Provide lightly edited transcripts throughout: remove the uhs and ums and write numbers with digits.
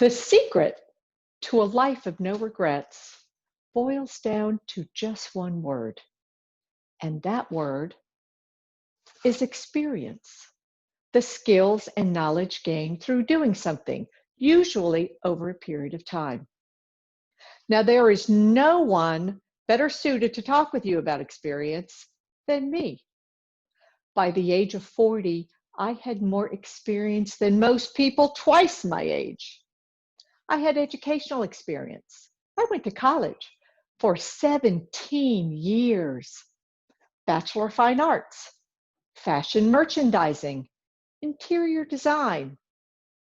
The secret to a life of no regrets boils down to just one word, and that word is experience. The skills and knowledge gained through doing something, usually over a period of time. Now, there is no one better suited to talk with you about experience than me. By the age of 40, I had more experience than most people twice my age. I had educational experience. I went to college for 17 years. Bachelor of Fine Arts, fashion merchandising, interior design,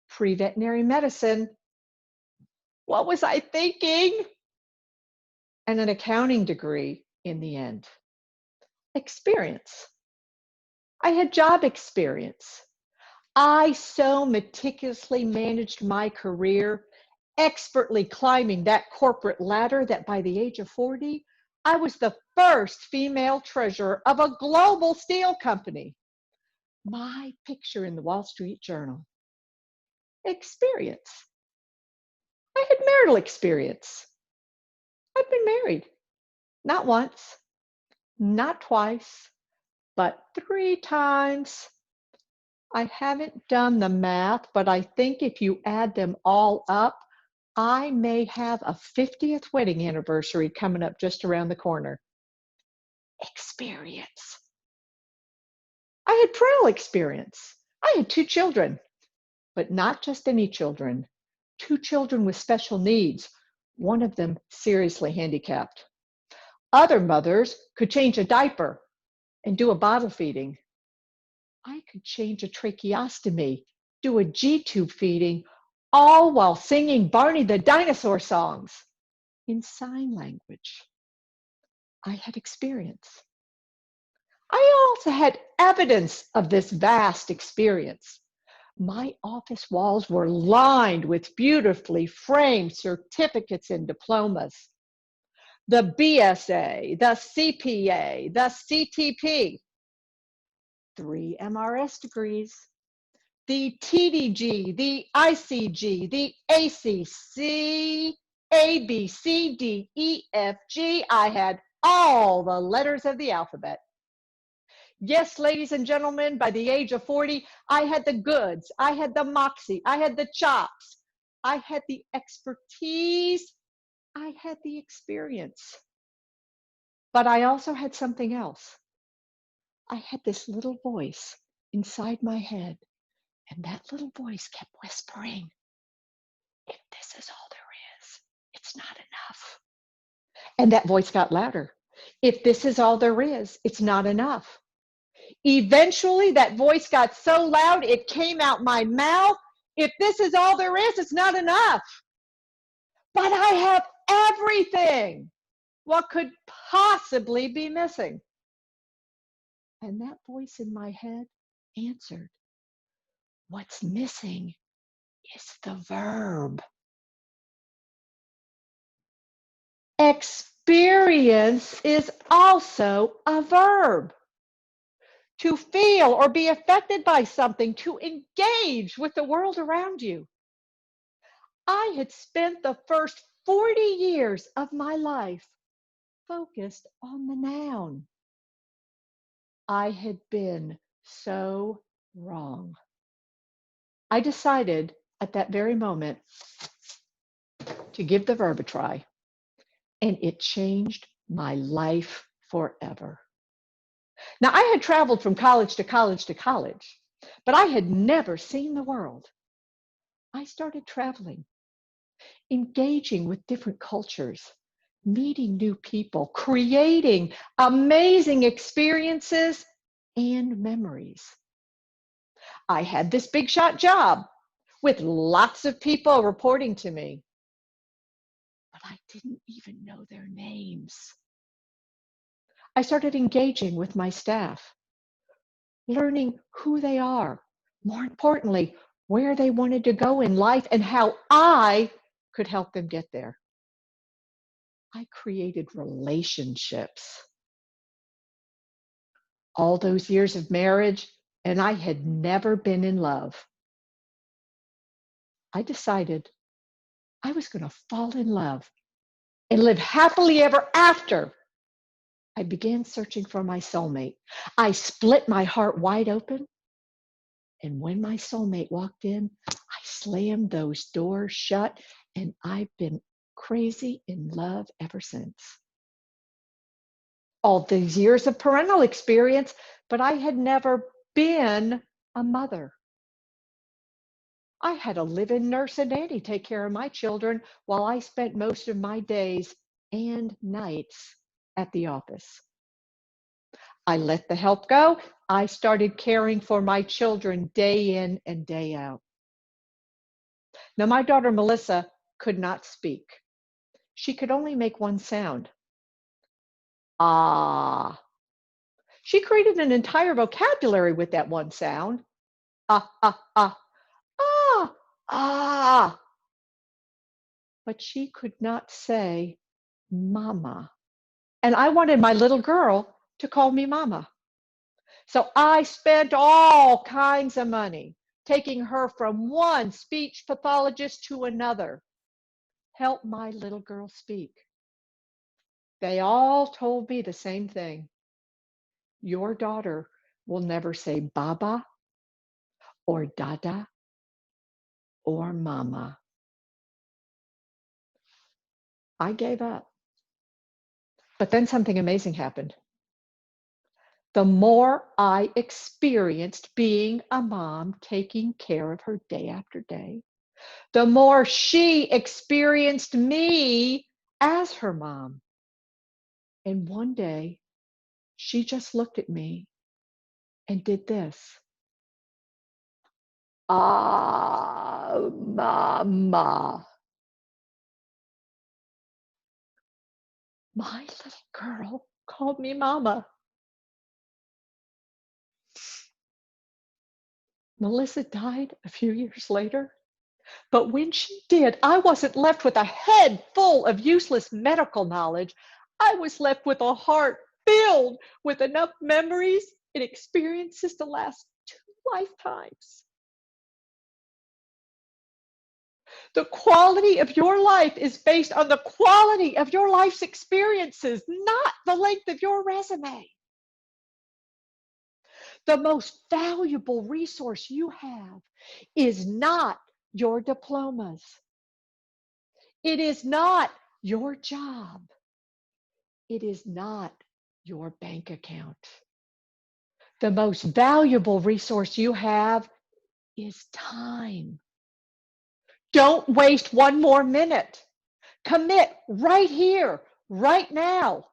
pre-veterinary medicine. What was I thinking? And an accounting degree in the end. Experience. I had job experience. I so meticulously managed my career, expertly climbing that corporate ladder, that by the age of 40, I was the first female treasurer of a global steel company. My picture in the Wall Street Journal. Experience. I had marital experience. I've been married, not once, not twice, but 3 times. I haven't done the math, but I think if you add them all up, I may have a 50th wedding anniversary coming up just around the corner. Experience. I had parental experience. I had 2 children, but not just any children. 2 children with special needs, one of them seriously handicapped. Other mothers could change a diaper and do a bottle feeding. I could change a tracheostomy, do a G-tube feeding, all while singing Barney the Dinosaur songs in sign language. I had experience. I also had evidence of this vast experience. My office walls were lined with beautifully framed certificates and diplomas. The BSA, the CPA, the CTP, 3 MRS degrees, the TDG, the ICG, the ACC, A, B, C, D, E, F, G. I had all the letters of the alphabet. Yes, ladies and gentlemen, by the age of 40, I had the goods, I had the moxie, I had the chops, I had the expertise, I had the experience. But I also had something else. I had this little voice inside my head, and that little voice kept whispering, if this is all there is, it's not enough. And that voice got louder. If this is all there is, it's not enough. Eventually, that voice got so loud, it came out my mouth. If this is all there is, it's not enough. But I have everything. What could possibly be missing? And that voice in my head answered, what's missing is the verb. Experience is also a verb. To feel or be affected by something, to engage with the world around you. I had spent the first 40 years of my life focused on the noun. I had been so wrong. I decided at that very moment to give the verb a try, and it changed my life forever. Now, I had traveled from college to college to college, but I had never seen the world. I started traveling, engaging with different cultures, meeting new people, creating amazing experiences and memories. I had this big shot job with lots of people reporting to me, but I didn't even know their names. I started engaging with my staff, learning who they are, more importantly, where they wanted to go in life and how I could help them get there. I created relationships. All those years of marriage, and I had never been in love. I decided I was going to fall in love and live happily ever after. I began searching for my soulmate. I split my heart wide open, and when my soulmate walked in, I slammed those doors shut, and I've been crazy in love ever since. All these years of parental experience, but I had never been a mother. I had a live-in nurse and nanny take care of my children while I spent most of my days and nights at the office. I let the help go. I started caring for my children day in and day out. Now, my daughter Melissa could not speak. She could only make one sound. Ah. She created an entire vocabulary with that one sound. Ah, ah, ah, ah, ah. But she could not say mama. And I wanted my little girl to call me mama. So I spent all kinds of money taking her from one speech pathologist to another. Help my little girl speak. They all told me the same thing. Your daughter will never say baba or dada or mama. I gave up. But then something amazing happened. The more I experienced being a mom, taking care of her day after day, the more she experienced me as her mom. And one day, she just looked at me and did this. Ah, mama. My little girl called me mama. Melissa died a few years later. But when she did, I wasn't left with a head full of useless medical knowledge. I was left with a heart filled with enough memories and experiences to last 2 lifetimes. The quality of your life is based on the quality of your life's experiences, not the length of your resume. The most valuable resource you have is not your diplomas. It is not your job. It is not your bank account. The most valuable resource you have is time. Don't waste one more minute. Commit right here, right now,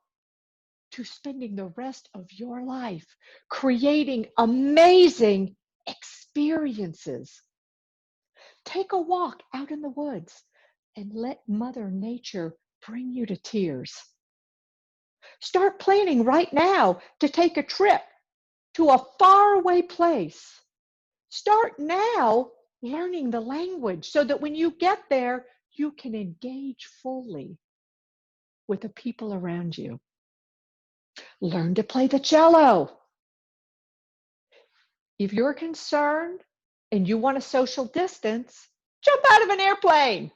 to spending the rest of your life creating amazing experiences. Take a walk out in the woods and let Mother Nature bring you to tears. Start planning right now to take a trip to a faraway place. Start now learning the language so that when you get there, you can engage fully with the people around you. Learn to play the cello. If you're concerned and you want a social distance, jump out of an airplane.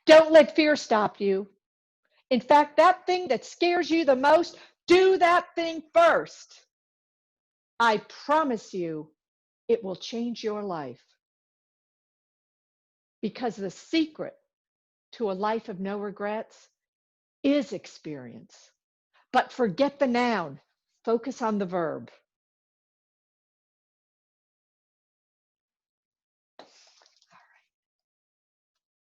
Don't let fear stop you. In fact, that thing that scares you the most, do that thing first. I promise you, it will change your life. Because the secret to a life of no regrets is experience. But forget the noun, focus on the verb.